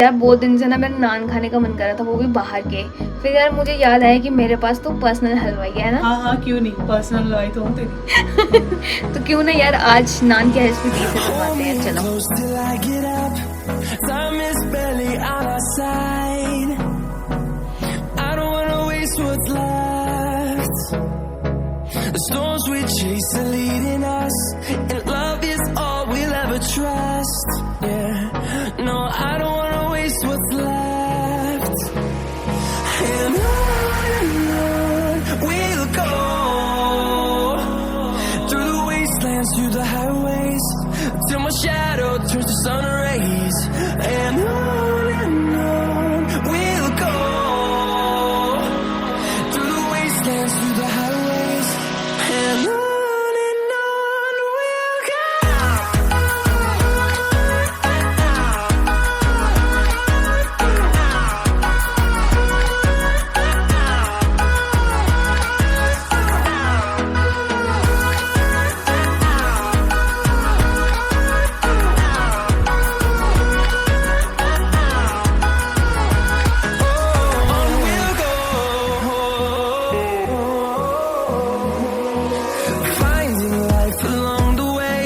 यार बहुत दिन से ना मेरा नान खाने का मन कर रहा था, वो भी बाहर के। फिर यार मुझे याद आया कि मेरे पास तो पर्सनल हलवाई है ना। हाँ क्यों नहीं, पर्सनल हलवाई तो हूँ तेरी। तो क्यों ना यार आज नान की रेसिपी से बनवाते हैं। चलो The storms we chase are leading us, and love is all we'll ever trust. Yeah, no, I don't wanna waste what's left. And on we'll go, through the wastelands, through the highways, till my shadow turns to sun rays. And on we'll go, through the wastelands, through the highways, and on we'll go. Finding life along the way,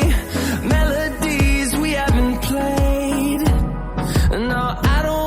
melodies we haven't played. No, I don't